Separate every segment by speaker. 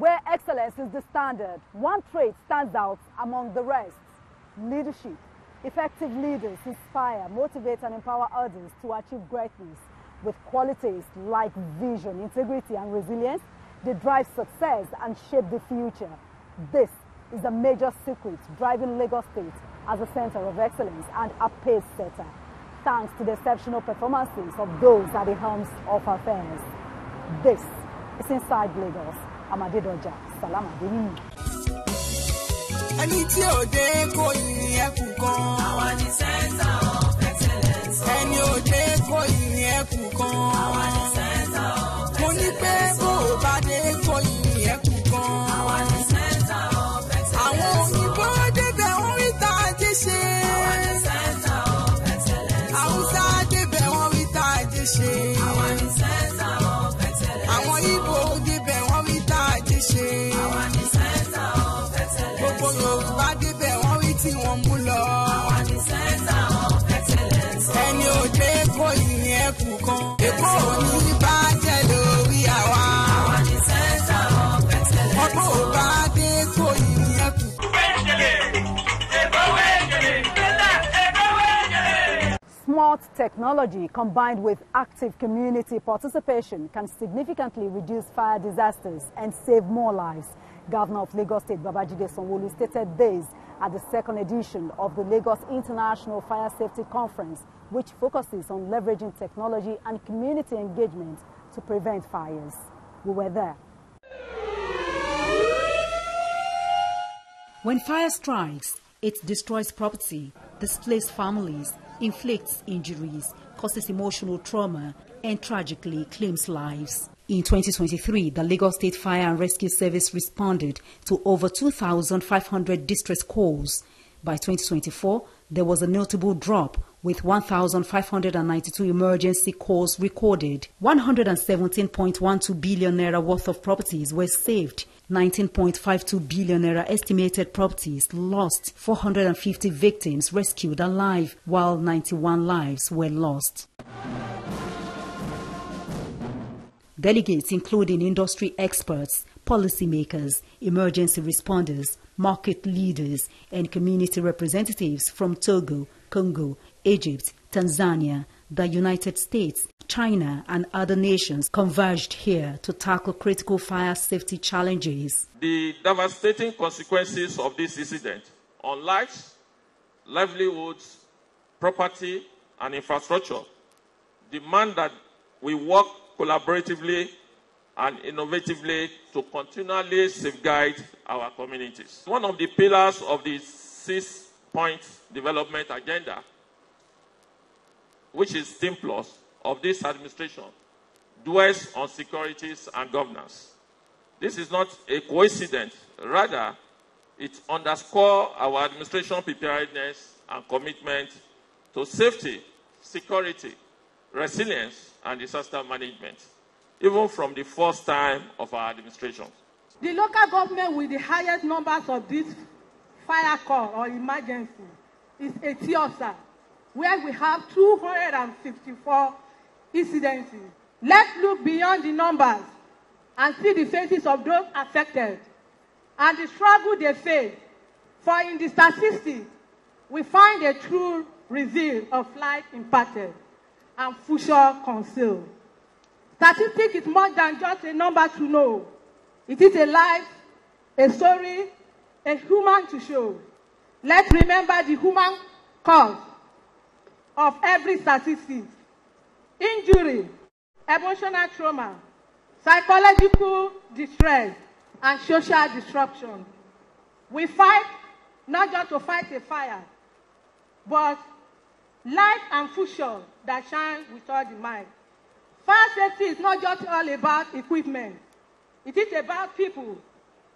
Speaker 1: Where excellence is the standard, one trait stands out among the rest: leadership. Effective leaders inspire, motivate, and empower others to achieve greatness. With qualities like vision, integrity, and resilience, they drive success and shape the future. This is a major secret driving Lagos State as a center of excellence and a pace setter, thanks to the exceptional performances of those at the helms of affairs. This is Inside Lagos. Amade Doja, Salam Adeyemi.
Speaker 2: Ẹni tí ò dé kò yìn ẹkùn kan. Àwa ni center of excellence. Ẹni ò dé kò yìn ẹkùn kan. Àwa ni center of excellence. Mo ní pé bó o bá dé kò yìn ẹkùn kan. Àwa ni center of excellence. Àwọn òyìnbó débẹ̀ wọ́n rí tá a jẹ́ ṣe. Àwa ni center of excellence. Haúsá débẹ̀ wọ́n rí tá a jẹ́ ṣe. Àwa ni center of excellence. Àwọn Ìgbò débẹ̀ wọ́n rí tá a jẹ́ ṣe. Àwa ni center of excellence. Gbogbo Yorùbá débẹ̀ wọ́n rí tí wọ́n mú lọ. Àwa ni center of excellence. Ẹni ò dé kò yìn ẹkùn kan. Èkó ò ní bàjẹ́ lórí àwa. Àwa ni center of excellence. Ọkọ̀ ò bá dé kò yìn ẹkùn.
Speaker 1: Smart technology combined with active community participation can significantly reduce fire disasters and save more lives. Governor of Lagos State, Babajide Sanwo-Olu, stated this at the second edition of the Lagos International Fire Safety Conference, which focuses on leveraging technology and community engagement to prevent fires. We were there. When fire strikes, it destroys property, displaces families, inflicts injuries, causes emotional trauma, and tragically claims lives. In 2023, the Lagos State Fire and Rescue Service responded to over 2,500 distress calls. By 2024, there was a notable drop, with 1,592 emergency calls recorded. 117.12 billion naira worth of properties were saved. 19.52 billion naira estimated properties lost. 450 victims rescued alive, while 91 lives were lost. Delegates, including industry experts, policymakers, emergency responders, market leaders, and community representatives from Togo, Congo, Egypt, Tanzania, the United States, China, and other nations converged here to tackle critical fire safety challenges.
Speaker 3: The devastating consequences of this incident on lives, livelihoods, property, and infrastructure demand that we work collaboratively and innovatively to continually safeguard our communities. One of the pillars of the 6-point development agenda, which is STEAM Plus of this administration, dwells on securities and governance. This is not a coincidence. Rather, it underscores our administration preparedness and commitment to safety, security, resilience, and disaster management, even from the first time of our administration.
Speaker 4: The local government with the highest numbers of this fire call or emergency is Etiosa, where we have 254 incidences. Let's look beyond the numbers and see the faces of those affected and the struggle they face. For in the statistics, we find a true reveal of life impacted and future concealed. Statistics is more than just a number to know. It is a life, a story, a human to show. Let's remember the human cause of every statistic: injury, emotional trauma, psychological distress, and social disruption. We fight not just to fight a fire, but life and future that shine with all the might. Fire safety is not just all about equipment. It is about people,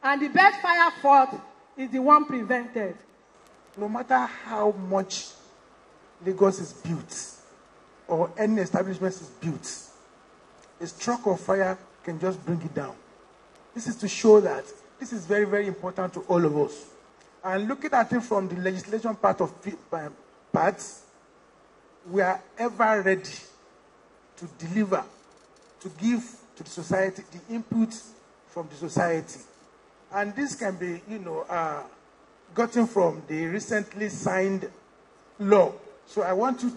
Speaker 4: and the best fire fought is the one prevented.
Speaker 5: No matter how much Lagos is built, or any establishment is built, a stroke of fire can just bring it down. This is to show that this is very, very important to all of us. And looking at it from the legislation part, we are ever ready to deliver, to give to the society the input from the society. And this can be, gotten from the recently signed law. So I want you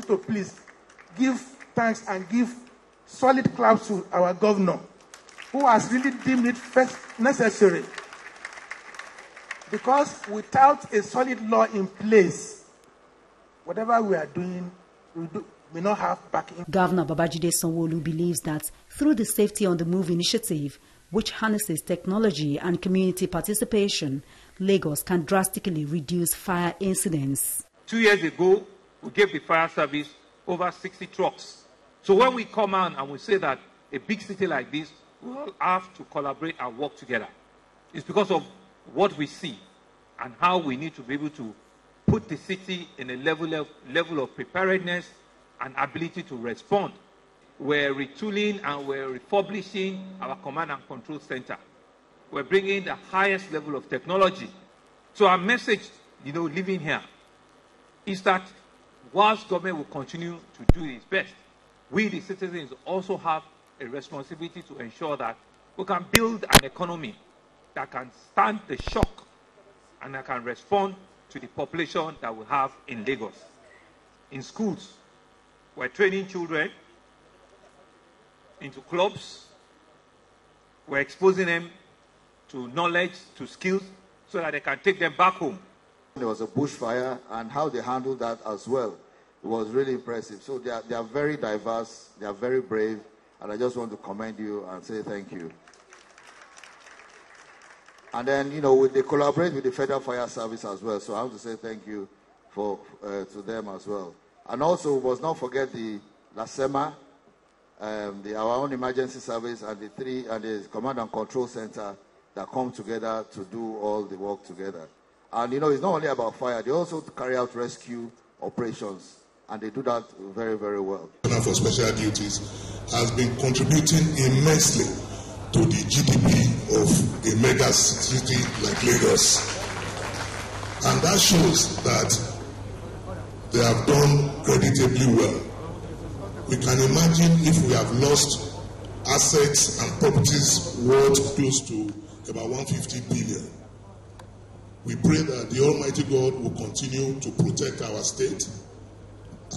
Speaker 5: to please give thanks and give solid claps to our governor, who has really deemed it first necessary. Because without a solid law in place, whatever we are doing, we may not have backing.
Speaker 1: Governor Babajide Sanwo-Olu believes that through the Safety on the Move initiative, which harnesses technology and community participation, Lagos can drastically reduce fire incidents.
Speaker 6: 2 years ago, we gave the fire service over 60 trucks. So when we come out and we say that a big city like this will have to collaborate and work together, it's because of what we see and how we need to be able to put the city in a level of preparedness and ability to respond. We're retooling and we're refurbishing our command and control center. We're bringing the highest level of technology. So our message, living here, is that whilst government will continue to do its best, we, the citizens, also have a responsibility to ensure that we can build an economy that can stand the shock and that can respond to the population that we have in Lagos. In schools, we're training children into clubs. We're exposing them to knowledge, to skills, so that they can take them back home.
Speaker 7: There was a bushfire, and how they handled that as well, it was really impressive. So they are very diverse, they are very brave, and I just want to commend you and say thank you. And then, they collaborate with the Federal Fire Service as well, so I want to say thank you to them as well. And also, we must not forget the LASEMA, our own emergency service, and the Command and Control Center that come together to do all the work together. And, it's not only about fire, they also carry out rescue operations, and they do that very, very well.
Speaker 8: For special duties has been contributing immensely to the GDP of a mega city like Lagos. And that shows that they have done creditably well. We can imagine if we have lost assets and properties worth close to about 150 billion. We pray that the Almighty God will continue to protect our state.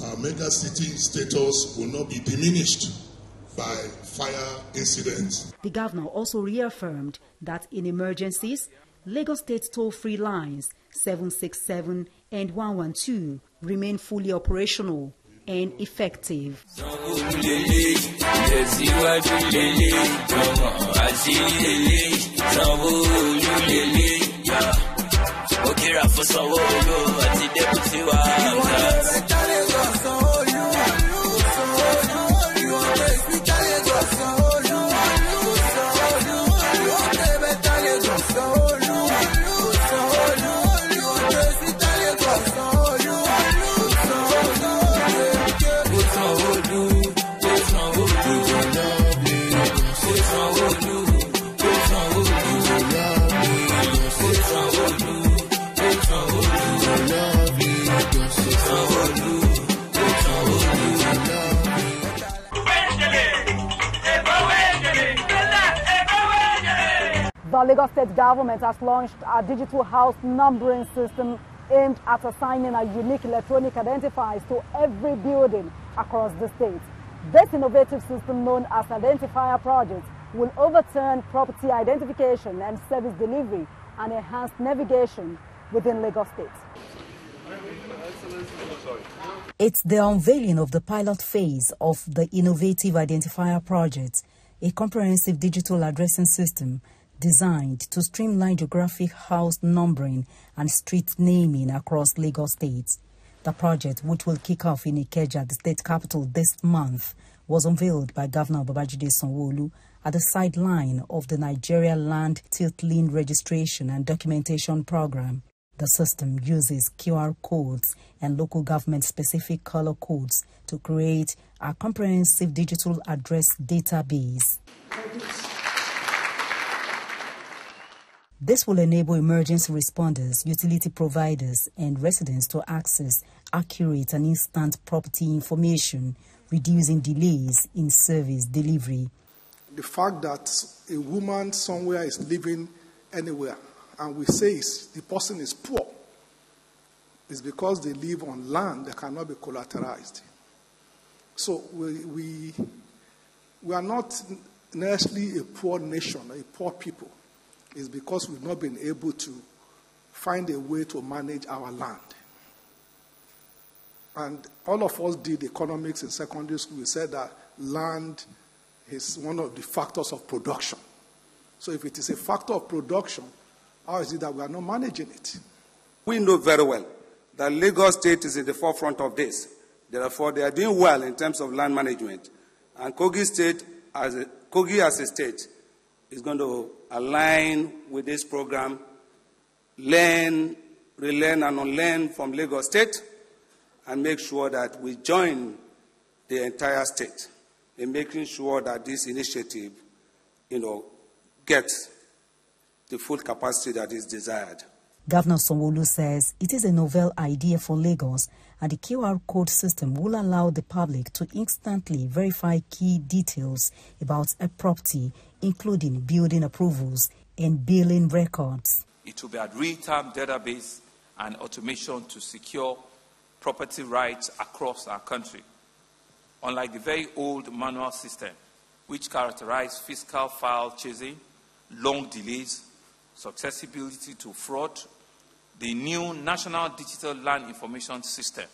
Speaker 8: Our mega city status will not be diminished by fire incidents.
Speaker 1: The governor also reaffirmed that in emergencies, Lagos State toll-free lines 767 and 112 remain fully operational and effective.
Speaker 9: The Lagos State government has launched a digital house numbering system aimed at assigning a unique electronic identifiers to every building across the state. This innovative system, known as Identifier Project, will overturn property identification and service delivery and enhance navigation within Lagos State.
Speaker 1: It's the unveiling of the pilot phase of the innovative Identifier Project, a comprehensive digital addressing system designed to streamline geographic house numbering and street naming across Lagos State. The project, which will kick off in Ikeja, the state capital, this month, was unveiled by Governor Babajide Sanwo-Olu at the sideline of the Nigeria Land Titling Registration and Documentation Program. The system uses QR codes and local government-specific color codes to create a comprehensive digital address database. This will enable emergency responders, utility providers, and residents to access accurate and instant property information, reducing delays in service delivery.
Speaker 5: the fact that a woman somewhere is living anywhere and we say the person is poor is because they live on land that cannot be collateralized. So we are not necessarily a poor nation, a poor people. It's because we've not been able to find a way to manage our land. And all of us did economics in secondary school. We said that land is one of the factors of production. So if it is a factor of production, how is it that we are not managing it?
Speaker 10: We know very well that Lagos State is in the forefront of this. Therefore, they are doing well in terms of land management. And Kogi as a state is going to align with this program, learn, relearn, and unlearn from Lagos State, and make sure that we join the entire state in making sure that this initiative, gets the full capacity that is desired.
Speaker 1: Governor Sanwo-Olu says it is a novel idea for Lagos, and the QR code system will allow the public to instantly verify key details about a property, including building approvals and billing records.
Speaker 11: It will be a real-time database and automation to secure property rights across our country. Unlike the very old manual system, which characterized fiscal file chasing, long delays, susceptibility to fraud, the new National Digital Land Information System,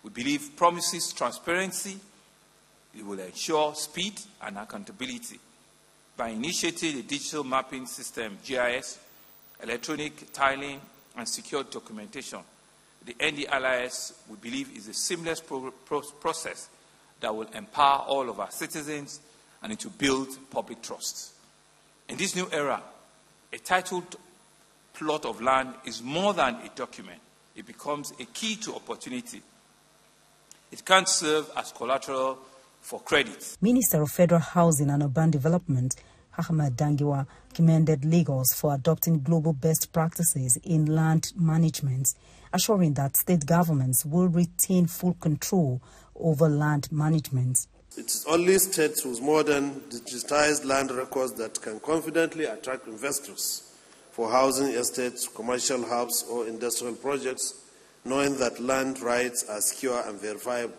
Speaker 11: we believe, promises transparency. It will ensure speed and accountability by initiating the digital mapping system, GIS, electronic tiling, and secure documentation. The NDLIS, we believe, is a seamless process that will empower all of our citizens and to build public trust. In this new era, a titled plot of land is more than a document. It becomes a key to opportunity. It can serve as collateral for credit.
Speaker 1: Minister of Federal Housing and Urban Development, Ahmed Dangiwa, commended Lagos for adopting global best practices in land management, assuring that state governments will retain full control over land management.
Speaker 12: It is only states with modern digitized land records that can confidently attract investors for housing estates, commercial hubs, or industrial projects, knowing that land rights are secure and verifiable.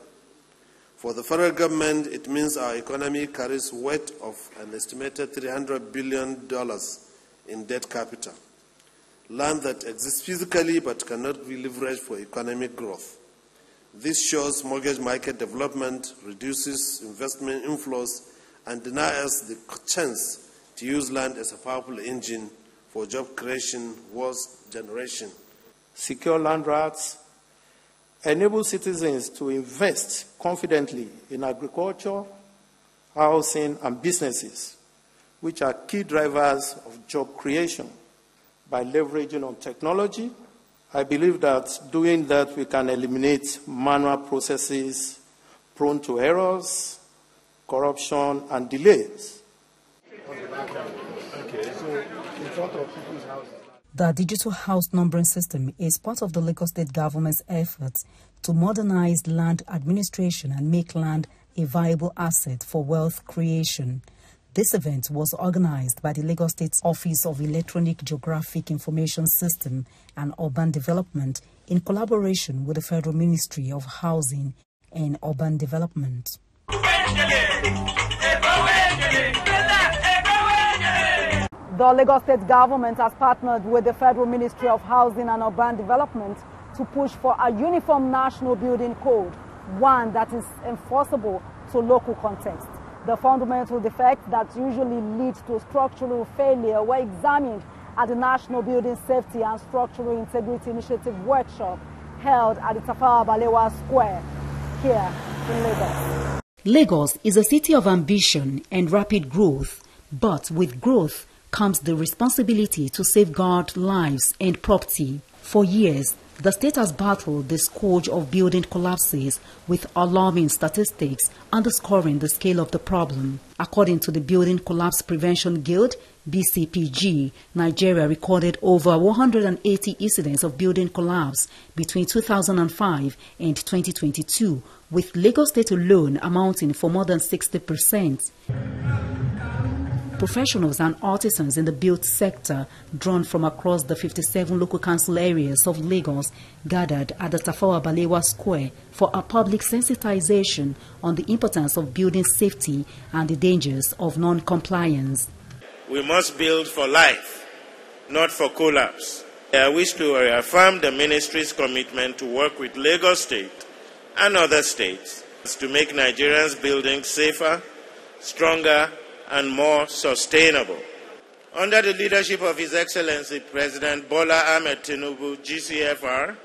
Speaker 12: For the federal government, it means our economy carries weight of an estimated $300 billion in debt capital, land that exists physically but cannot be leveraged for economic growth. This shows mortgage market development, reduces investment inflows, and denies us the chance to use land as a powerful engine for job creation, wealth generation.
Speaker 13: Secure land rights enable citizens to invest confidently in agriculture, housing, and businesses, which are key drivers of job creation. By leveraging on technology, I believe that doing that we can eliminate manual processes prone to errors, corruption, and delays.
Speaker 1: The digital house numbering system is part of the Lagos State government's efforts to modernize land administration and make land a viable asset for wealth creation. This event was organized by the Lagos State Office of Electronic Geographic Information System and Urban Development in collaboration with the Federal Ministry of Housing and Urban Development.
Speaker 9: The Lagos State government has partnered with the Federal Ministry of Housing and Urban Development to push for a uniform national building code, one that is enforceable to local context. The fundamental defects that usually lead to structural failure were examined at the National Building Safety and Structural Integrity Initiative workshop held at the Tafawa Balewa Square here in Lagos.
Speaker 1: Lagos is a city of ambition and rapid growth, but with growth comes the responsibility to safeguard lives and property. For years, the state has battled the scourge of building collapses with alarming statistics underscoring the scale of the problem. According to the Building Collapse Prevention Guild, BCPG, Nigeria recorded over 180 incidents of building collapse between 2005 and 2022, with Lagos State alone amounting for more than 60%. Professionals and artisans in the built sector, drawn from across the 57 local council areas of Lagos, gathered at the Tafawa Balewa Square for a public sensitization on the importance of building safety and the dangers of non-compliance.
Speaker 14: We must build for life, not for collapse. I wish to reaffirm the ministry's commitment to work with Lagos State and other states to make Nigerians' buildings safer, stronger, and more sustainable. Under the leadership of His Excellency President Bola Ahmed Tinubu, GCFR,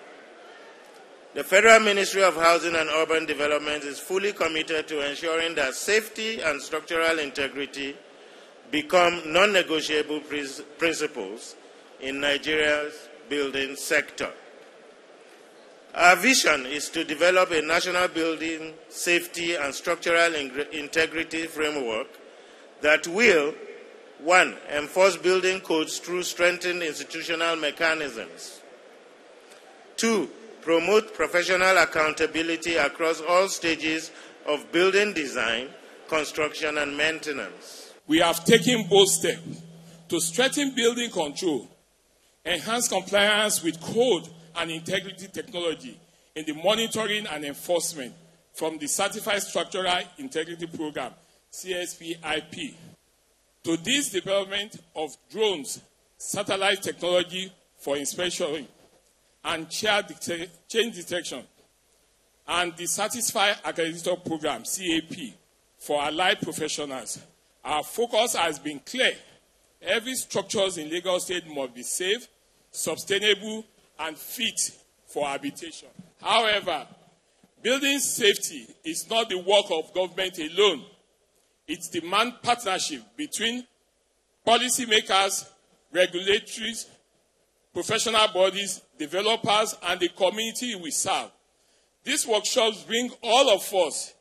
Speaker 14: the Federal Ministry of Housing and Urban Development is fully committed to ensuring that safety and structural integrity become non-negotiable principles in Nigeria's building sector. Our vision is to develop a national building safety and structural integrity framework that will, 1, enforce building codes through strengthened institutional mechanisms. 2, promote professional accountability across all stages of building design, construction, and maintenance.
Speaker 15: We have taken bold steps to strengthen building control, enhance compliance with code and integrity technology in the monitoring and enforcement from the Certified Structural Integrity Program, CSPIP, to this development of drones, satellite technology for inspection and change detection, and the Satisfied Accreditor Program, CAP, for allied professionals. Our focus has been clear. Every structure in Lagos State must be safe, sustainable, and fit for habitation. However, building safety is not the work of government alone. It demands partnership between policymakers, regulators, professional bodies, developers, and the community we serve. These workshops bring all of us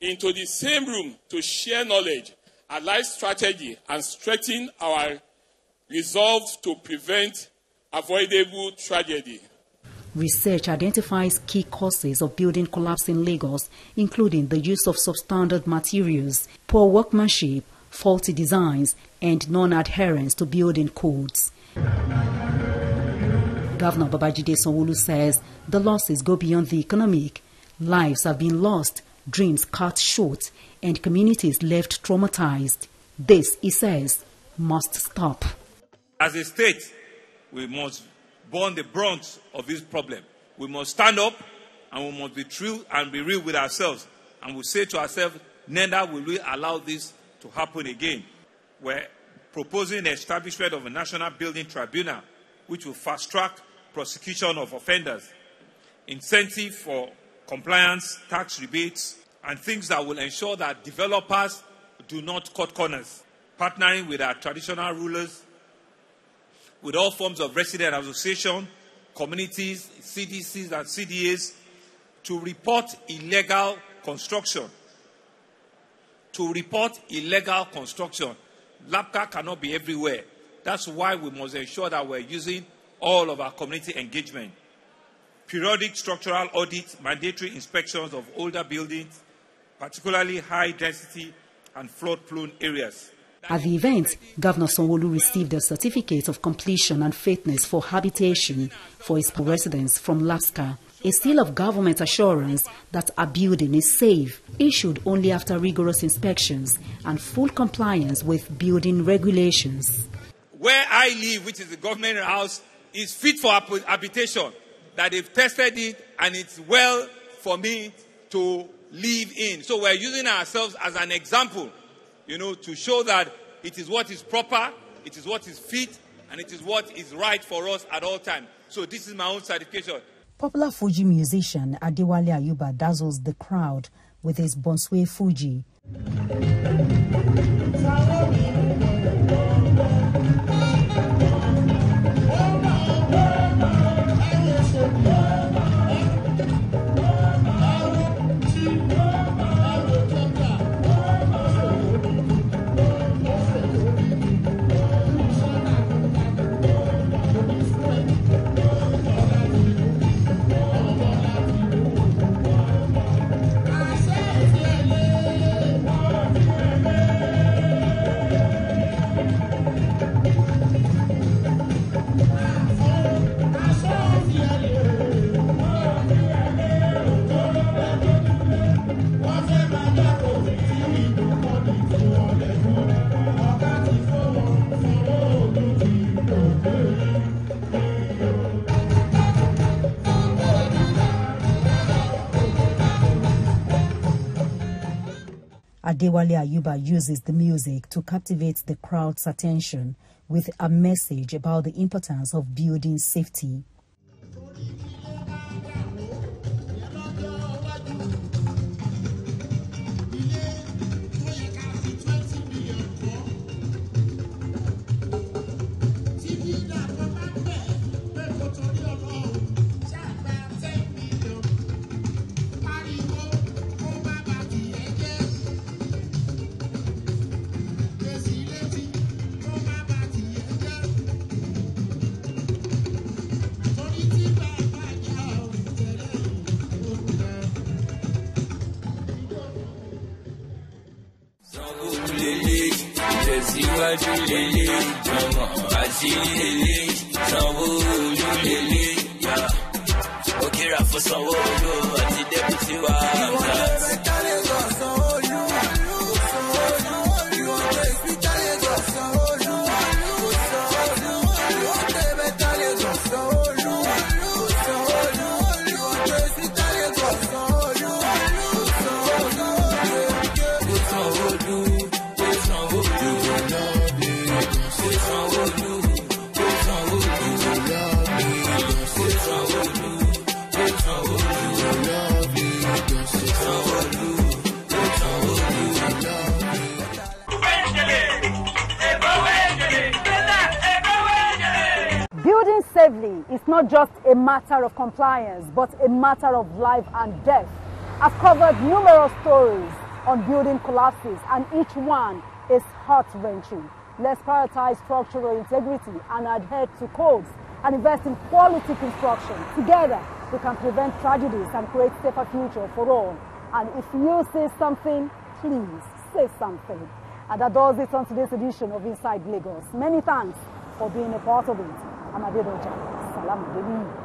Speaker 15: into the same room to share knowledge, align strategy, and strengthen our resolve to prevent avoidable tragedy.
Speaker 1: Research identifies key causes of building collapse in Lagos, including the use of substandard materials, poor workmanship, faulty designs, and non-adherence to building codes. Governor Babajide Sanwo-Olu says the losses go beyond the economic. Lives have been lost, dreams cut short, and communities left traumatized. This, he says, must stop.
Speaker 11: As a state, we must bear the brunt of this problem. We must stand up and we must be true and be real with ourselves. And we say to ourselves, neither will we allow this to happen again. We're proposing the establishment of a national building tribunal which will fast-track prosecution of offenders, incentive for compliance, tax rebates, and things that will ensure that developers do not cut corners, partnering with our traditional rulers, with all forms of resident association, communities, CDCs and CDAs, to report illegal construction. LAPCA cannot be everywhere. That's why we must ensure that we're using all of our community engagement. Periodic structural audits, mandatory inspections of older buildings, particularly high density and flood-prone areas.
Speaker 1: At the event, Governor Sanwo-Olu received a certificate of completion and fitness for habitation for his residents from LAPCA, a seal of government assurance that a building is safe, issued only after rigorous inspections and full compliance with building regulations.
Speaker 11: Where I live, which is the government house, is fit for habitation, that they've tested it and it's well for me to live in. So we're using ourselves as an example, to show that it is what is proper, it is what is fit, and it is what is right for us at all times. So this is my own certification.
Speaker 1: Popular Fuji musician Adewale Ayuba dazzles the crowd with his Bonswe Fuji. Adewale Ayuba uses the music to captivate the crowd's attention with a message about the importance of building safety.
Speaker 9: Building safely is not just a matter of compliance, but a matter of life and death. I've covered numerous stories on building collapses, and each one is heart-wrenching. Let's prioritize structural integrity and adhere to codes and invest in quality construction. Together, we can prevent tragedies and create a safer future for all. And if you say something, please say something. And that does it on today's edition of Inside Lagos. Many thanks for being a part of it. I'm Adedoja. Salam alaikum.